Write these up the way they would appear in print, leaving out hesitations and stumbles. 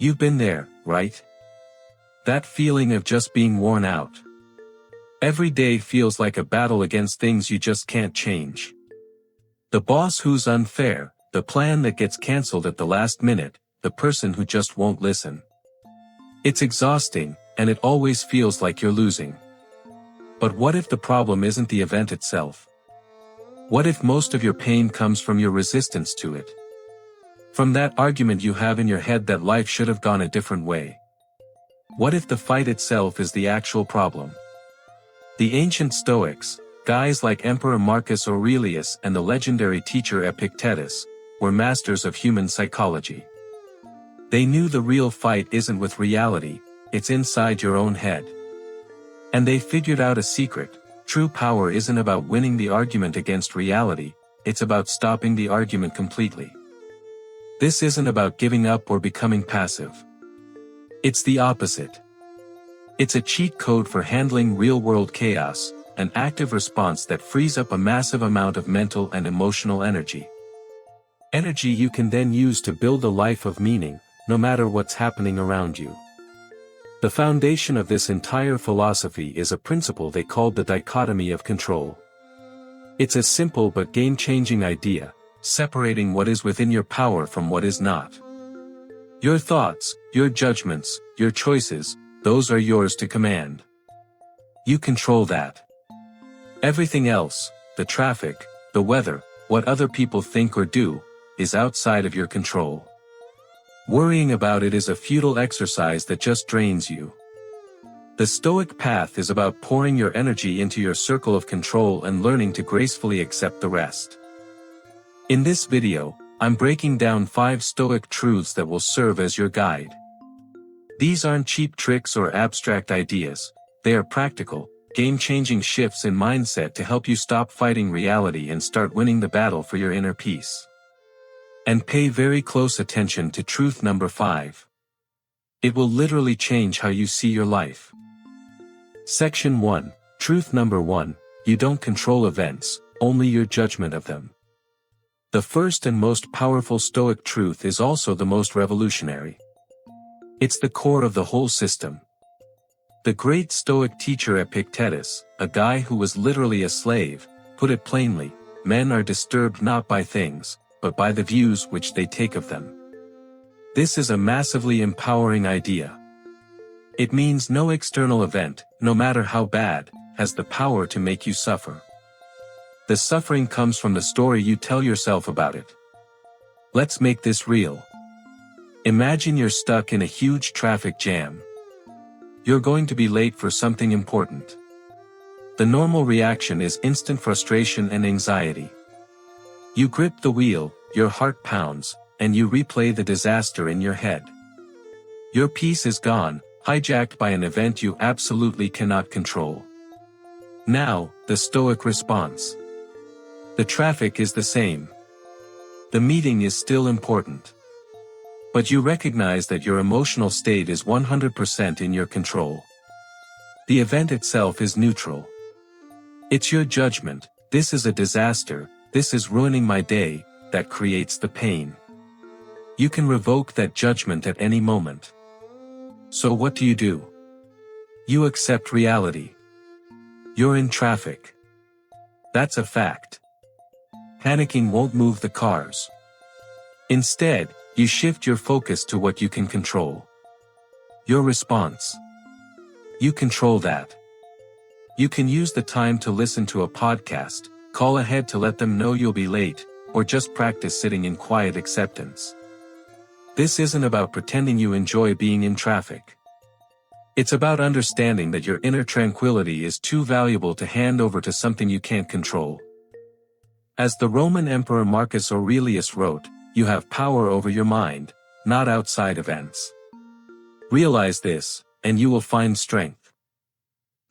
You've been there, right? That feeling of just being worn out. Every day feels like a battle against things you just can't change. The boss who's unfair, the plan that gets cancelled at the last minute, the person who just won't listen. It's exhausting, and it always feels like you're losing. But what if the problem isn't the event itself? What if most of your pain comes from your resistance to it? From that argument you have in your head that life should have gone a different way? What if the fight itself is the actual problem? The ancient Stoics, guys like Emperor Marcus Aurelius and the legendary teacher Epictetus, were masters of human psychology. They knew the real fight isn't with reality, it's inside your own head. And they figured out a secret: true power isn't about winning the argument against reality, it's about stopping the argument completely. This isn't about giving up or becoming passive. It's the opposite. It's a cheat code for handling real-world chaos, an active response that frees up a massive amount of mental and emotional energy. Energy you can then use to build a life of meaning, no matter what's happening around you. The foundation of this entire philosophy is a principle they called the dichotomy of control. It's a simple but game-changing idea, separating what is within your power from what is not. Your thoughts, your judgments, your choices, those are yours to command. You control that. Everything else, the traffic, the weather, what other people think or do, is outside of your control. Worrying about it is a futile exercise that just drains you. The Stoic path is about pouring your energy into your circle of control and learning to gracefully accept the rest. In this video, I'm breaking down 5 Stoic truths that will serve as your guide. These aren't cheap tricks or abstract ideas, they are practical, game-changing shifts in mindset to help you stop fighting reality and start winning the battle for your inner peace. And pay very close attention to truth number 5. It will literally change how you see your life. Section 1, Truth number 1, you don't control events, only your judgment of them. The first and most powerful Stoic truth is also the most revolutionary. It's the core of the whole system. The great Stoic teacher Epictetus, a guy who was literally a slave, put it plainly: men are disturbed not by things, but by the views which they take of them. This is a massively empowering idea. It means no external event, no matter how bad, has the power to make you suffer. The suffering comes from the story you tell yourself about it. Let's make this real. Imagine you're stuck in a huge traffic jam. You're going to be late for something important. The normal reaction is instant frustration and anxiety. You grip the wheel, your heart pounds, and you replay the disaster in your head. Your peace is gone, hijacked by an event you absolutely cannot control. Now, the Stoic response. The traffic is the same. The meeting is still important. But you recognize that your emotional state is 100% in your control. The event itself is neutral. It's your judgment: this is a disaster, this is ruining my day, that creates the pain. You can revoke that judgment at any moment. So what do? You accept reality. You're in traffic. That's a fact. Panicking won't move the cars. Instead, you shift your focus to what you can control. Your response. You control that. You can use the time to listen to a podcast, call ahead to let them know you'll be late, or just practice sitting in quiet acceptance. This isn't about pretending you enjoy being in traffic. It's about understanding that your inner tranquility is too valuable to hand over to something you can't control. As the Roman Emperor Marcus Aurelius wrote, you have power over your mind, not outside events. Realize this, and you will find strength.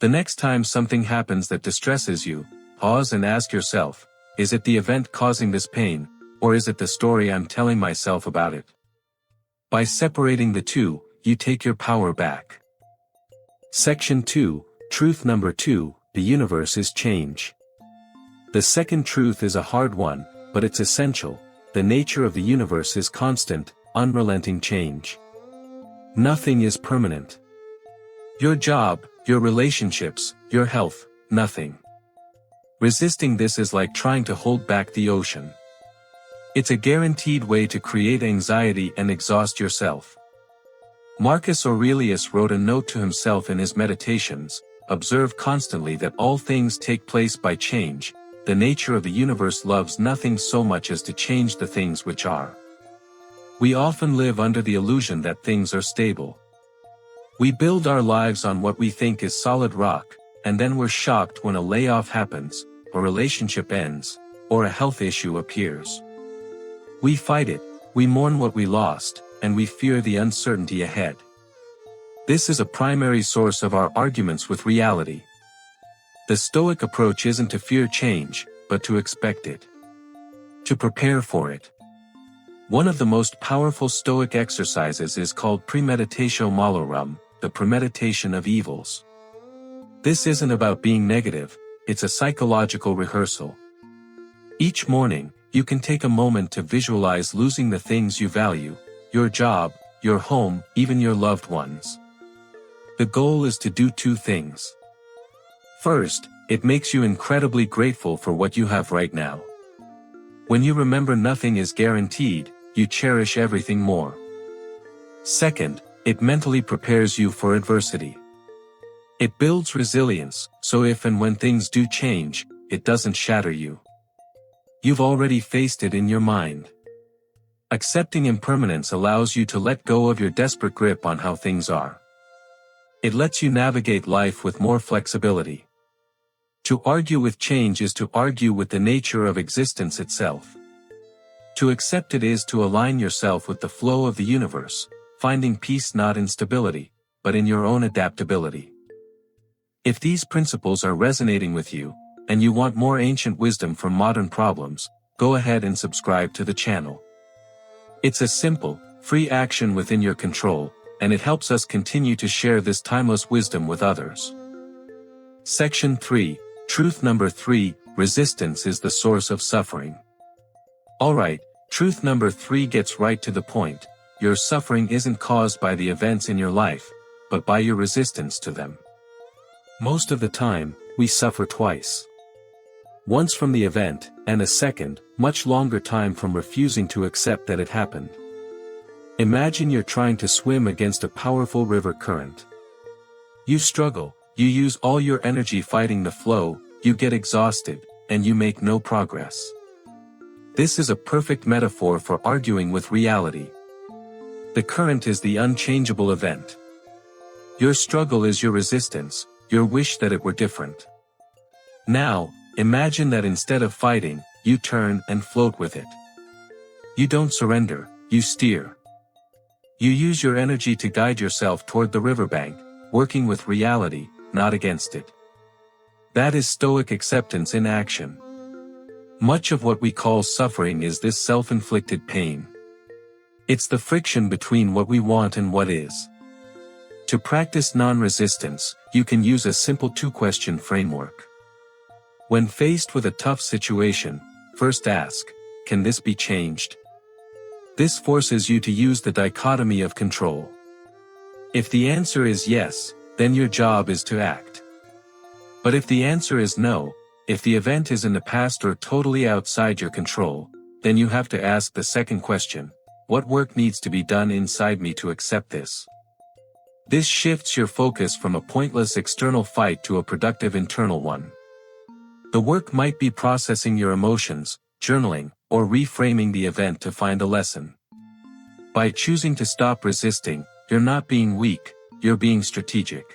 The next time something happens that distresses you, pause and ask yourself, is it the event causing this pain, or is it the story I'm telling myself about it? By separating the two, you take your power back. Section 2, Truth number 2, the universe is change. The second truth is a hard one, but it's essential. The nature of the universe is constant, unrelenting change. Nothing is permanent. Your job, your relationships, your health, nothing. Resisting this is like trying to hold back the ocean. It's a guaranteed way to create anxiety and exhaust yourself. Marcus Aurelius wrote a note to himself in his meditations: observe constantly that all things take place by change. The nature of the universe loves nothing so much as to change the things which are. We often live under the illusion that things are stable. We build our lives on what we think is solid rock, and then we're shocked when a layoff happens, a relationship ends, or a health issue appears. We fight it, we mourn what we lost, and we fear the uncertainty ahead. This is a primary source of our arguments with reality. The Stoic approach isn't to fear change, but to expect it. To prepare for it. One of the most powerful Stoic exercises is called premeditatio malorum, the premeditation of evils. This isn't about being negative, it's a psychological rehearsal. Each morning, you can take a moment to visualize losing the things you value, your job, your home, even your loved ones. The goal is to do two things. First, it makes you incredibly grateful for what you have right now. When you remember nothing is guaranteed, you cherish everything more. Second, it mentally prepares you for adversity. It builds resilience, so if and when things do change, it doesn't shatter you. You've already faced it in your mind. Accepting impermanence allows you to let go of your desperate grip on how things are. It lets you navigate life with more flexibility. To argue with change is to argue with the nature of existence itself. To accept it is to align yourself with the flow of the universe, finding peace not in stability, but in your own adaptability. If these principles are resonating with you, and you want more ancient wisdom for modern problems, go ahead and subscribe to the channel. It's a simple, free action within your control, and it helps us continue to share this timeless wisdom with others. Section 3, Truth number 3, Resistance is the source of suffering. Alright, truth number 3 gets right to the point. Your suffering isn't caused by the events in your life, but by your resistance to them. Most of the time, we suffer twice. Once from the event, and a second, much longer time from refusing to accept that it happened. Imagine you're trying to swim against a powerful river current. You struggle, you use all your energy fighting the flow, you get exhausted, and you make no progress. This is a perfect metaphor for arguing with reality. The current is the unchangeable event. Your struggle is your resistance, your wish that it were different. Now, imagine that instead of fighting, you turn and float with it. You don't surrender, you steer. You use your energy to guide yourself toward the riverbank, working with reality, not against it. That is Stoic acceptance in action. Much of what we call suffering is this self-inflicted pain. It's the friction between what we want and what is. To practice non-resistance, you can use a simple two-question framework. When faced with a tough situation, first ask, can this be changed? This forces you to use the dichotomy of control. If the answer is yes, then your job is to act. But if the answer is no, if the event is in the past or totally outside your control, then you have to ask the second question, what work needs to be done inside me to accept this? This shifts your focus from a pointless external fight to a productive internal one. The work might be processing your emotions, journaling, or reframing the event to find a lesson. By choosing to stop resisting, you're not being weak, you're being strategic.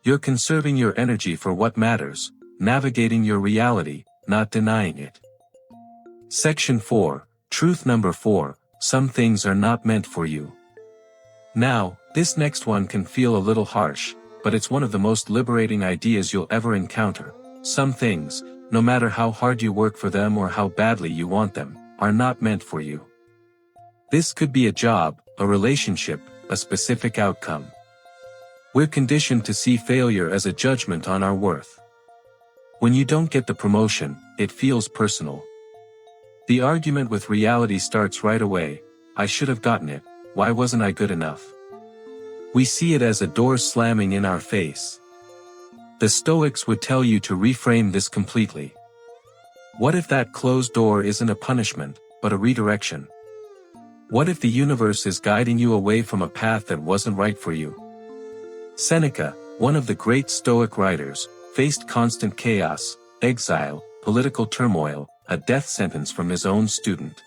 You're conserving your energy for what matters, navigating your reality, not denying it. Section 4, Truth number 4, Some things are not meant for you. Now, this next one can feel a little harsh, but it's one of the most liberating ideas you'll ever encounter. Some things, no matter how hard you work for them or how badly you want them, are not meant for you. This could be a job, a relationship, a specific outcome. We're conditioned to see failure as a judgment on our worth. When you don't get the promotion, it feels personal. The argument with reality starts right away. I should have gotten it, why wasn't I good enough? We see it as a door slamming in our face. The Stoics would tell you to reframe this completely. What if that closed door isn't a punishment, but a redirection? What if the universe is guiding you away from a path that wasn't right for you? Seneca, one of the great Stoic writers, faced constant chaos, exile, political turmoil, a death sentence from his own student.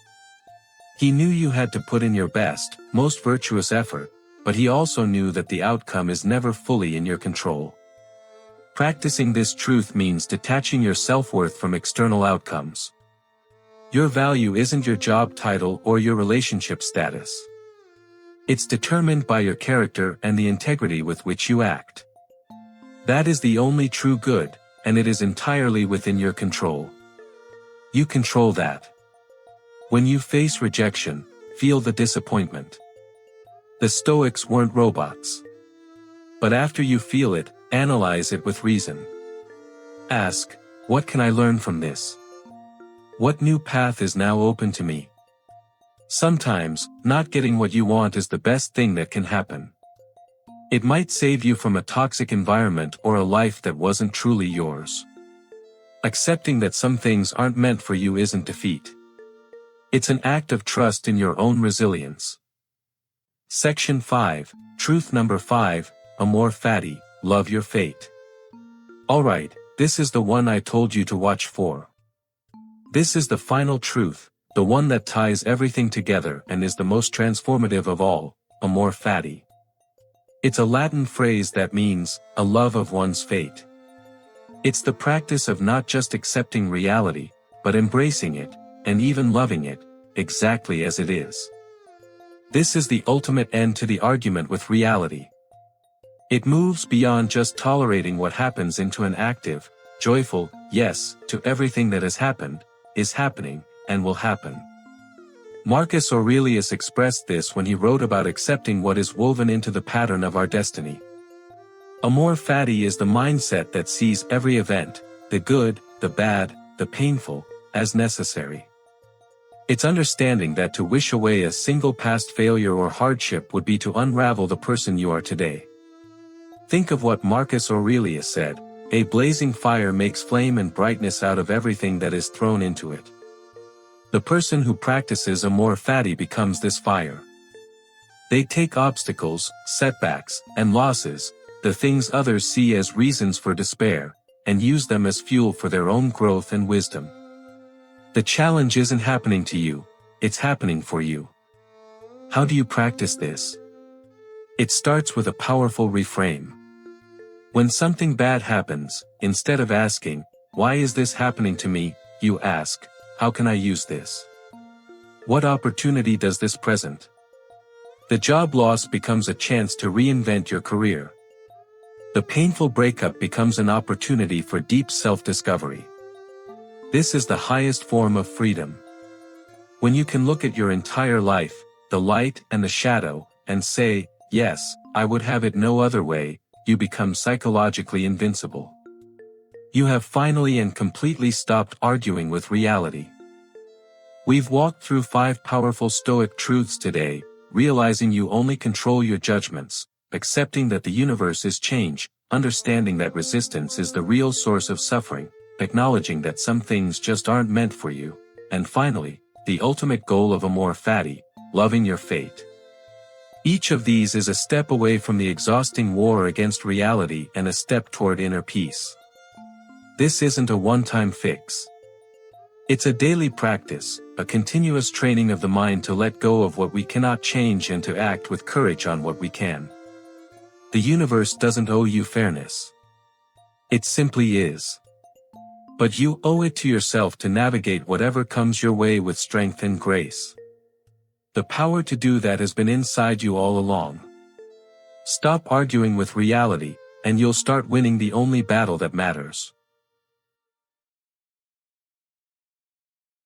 He knew you had to put in your best, most virtuous effort, but he also knew that the outcome is never fully in your control. Practicing this truth means detaching your self-worth from external outcomes. Your value isn't your job title or your relationship status. It's determined by your character and the integrity with which you act. That is the only true good, and it is entirely within your control. You control that. When you face rejection, feel the disappointment. The Stoics weren't robots. But after you feel it, analyze it with reason. Ask, what can I learn from this? What new path is now open to me? Sometimes, not getting what you want is the best thing that can happen. It might save you from a toxic environment or a life that wasn't truly yours. Accepting that some things aren't meant for you isn't defeat. It's an act of trust in your own resilience. Section 5, Truth number 5, Amor Fati, Love Your Fate. Alright, this is the one I told you to watch for. This is the final truth, the one that ties everything together and is the most transformative of all, Amor Fati. It's a Latin phrase that means, a love of one's fate. It's the practice of not just accepting reality, but embracing it, and even loving it, exactly as it is. This is the ultimate end to the argument with reality. It moves beyond just tolerating what happens into an active, joyful, yes, to everything that has happened, is happening, and will happen. Marcus Aurelius expressed this when he wrote about accepting what is woven into the pattern of our destiny. Amor Fati is the mindset that sees every event, the good, the bad, the painful, as necessary. It's understanding that to wish away a single past failure or hardship would be to unravel the person you are today. Think of what Marcus Aurelius said, a blazing fire makes flame and brightness out of everything that is thrown into it. The person who practices Amor Fati becomes this fire. They take obstacles, setbacks, and losses, the things others see as reasons for despair, and use them as fuel for their own growth and wisdom. The challenge isn't happening to you, it's happening for you. How do you practice this? It starts with a powerful reframe. When something bad happens, instead of asking, why is this happening to me, you ask, how can I use this? What opportunity does this present? The job loss becomes a chance to reinvent your career. The painful breakup becomes an opportunity for deep self-discovery. This is the highest form of freedom. When you can look at your entire life, the light and the shadow, and say, yes, I would have it no other way, you become psychologically invincible. You have finally and completely stopped arguing with reality. We've walked through 5 powerful Stoic truths today, realizing you only control your judgments, accepting that the universe is change, understanding that resistance is the real source of suffering, acknowledging that some things just aren't meant for you, and finally, the ultimate goal of Amor Fati, loving your fate. Each of these is a step away from the exhausting war against reality and a step toward inner peace. This isn't a one-time fix. It's a daily practice, a continuous training of the mind to let go of what we cannot change and to act with courage on what we can. The universe doesn't owe you fairness. It simply is. But you owe it to yourself to navigate whatever comes your way with strength and grace. The power to do that has been inside you all along. Stop arguing with reality, and you'll start winning the only battle that matters.